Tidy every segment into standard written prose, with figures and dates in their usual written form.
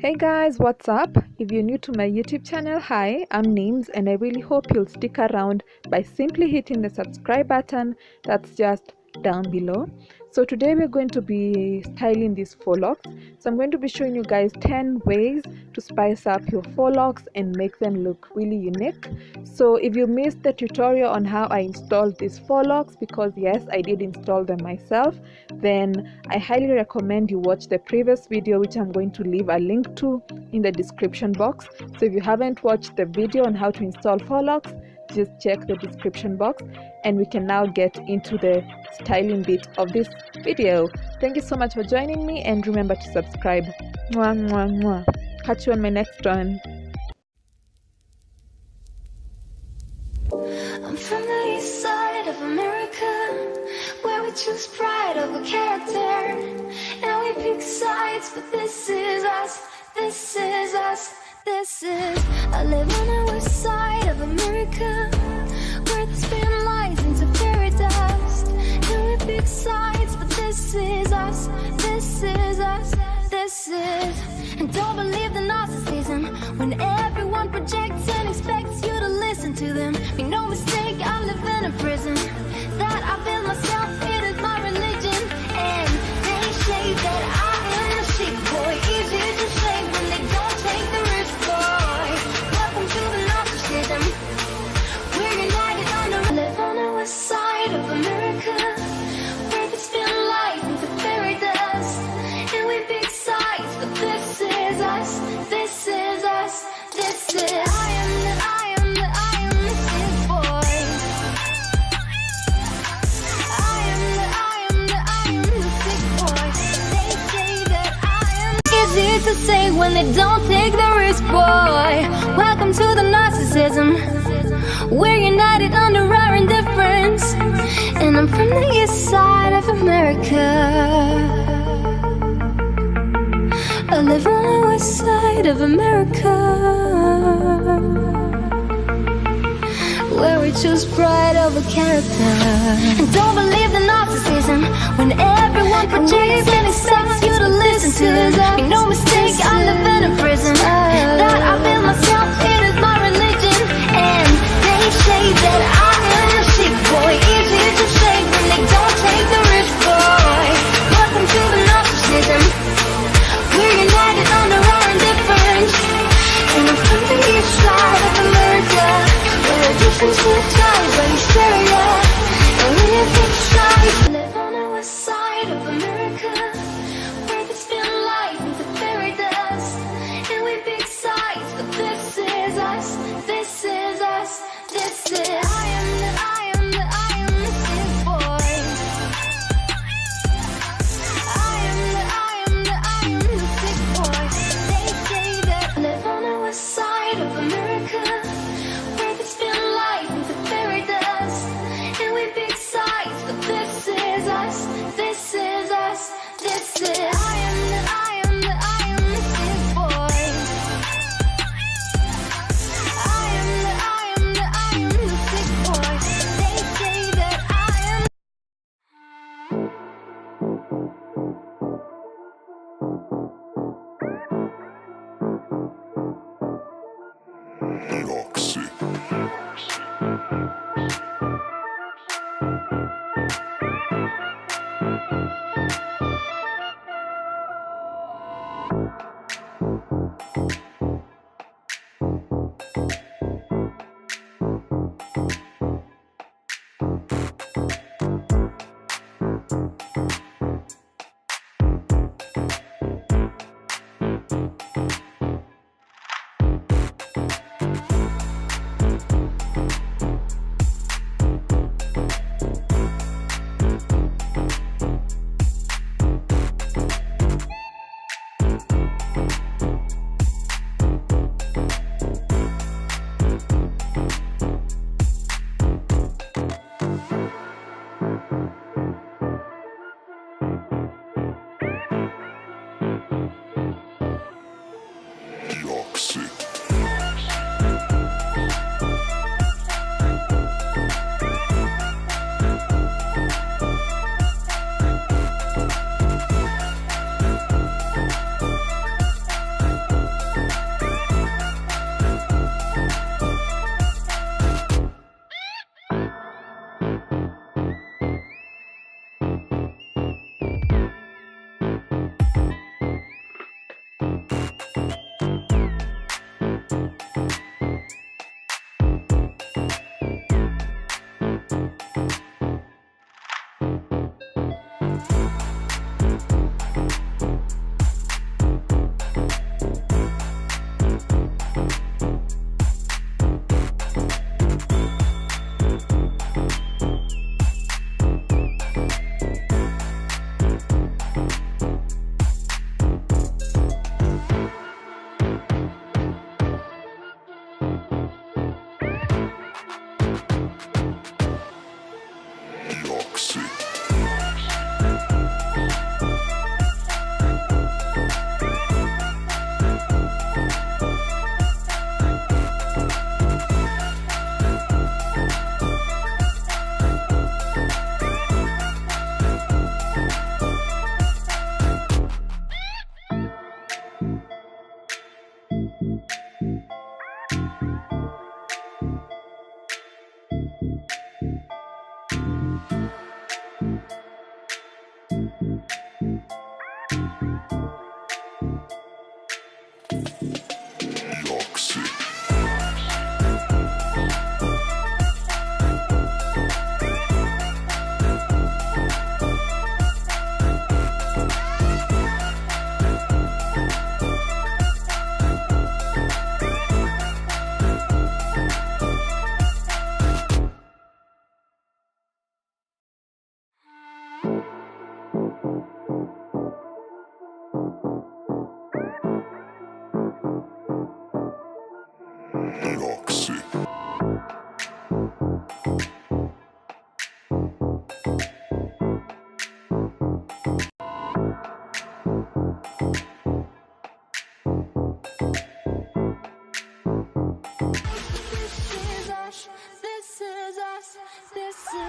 Hey guys, what's up? If you're new to my YouTube channel, hi, I'm Nimz, and I really hope you'll stick around by simply hitting the subscribe button that's just down below. So today we're going to be styling these FAUX locks. So I'm going to be showing you guys 10 ways to spice up your FAUX locks and make them look really unique. So if you missed the tutorial on how I installed these FAUX locks, because yes, I did install them myself, then I highly recommend you watch the previous video, which I'm going to leave a link to in the description box. So if you haven't watched the video on how to install FAUX locks, just check the description box, and we can now get into the styling bit of this video. Thank you so much for joining me, and remember to subscribe. Mwah, mwah, mwah. Catch you on my next one. I'm from the east side of America, where we choose pride over character, and we pick sides, but this is us, this is us, this is. I live on the west side of America, where the spin lies into fairy dust, and we pick sides, but this is us, this is us, this is. And don't believe the narcissism when everyone projects and expects you to listen to them. Make no mistake, I live in a prison that I built myself. It is my religion, and they say that I am a sick boy. Easy to say when they don't take the risk, boy. Welcome to the narcissism. We're united under. I live on the west side of America, where they spin life into fairy dust, and we pick sides, but this is us, this is us, this is. I am the sick boy. I am the sick boy. They say that I am. Easy to say when they don't take the risk, boy. Welcome to the narcissism. We're united under our indifference, and I'm from the east side of America. I live on the west side of America, where we choose pride over character. And don't believe the narcissism when everyone projects and expects you to listen to them. Make no mistake, I live in a prison that I built myself. It is my religion, and they say that I am a sick boy. Easy to say when they don't take the risk, boy. Welcome to the narcissism. We're united under our indifference, and I'm from the east side of America, where difference with times like hysteria, and we have big sides. I live on the west side of America, where they spin life into fairy dust, and we pick sides, but this is us, this is us, this is. I am the sick boy. I am the sick boy. They say that I live on the west side of America, where they spin life into fairy dust, and we pick sides, but this is us, this is us, this is. I am the sick boy. I am the sick boy. They say that I am. This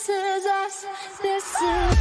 is us, this is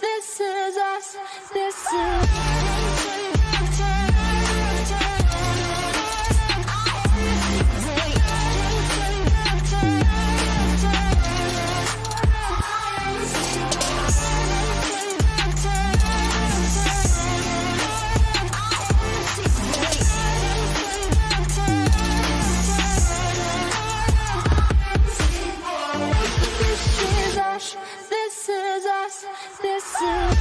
This is us, this is This is us, this is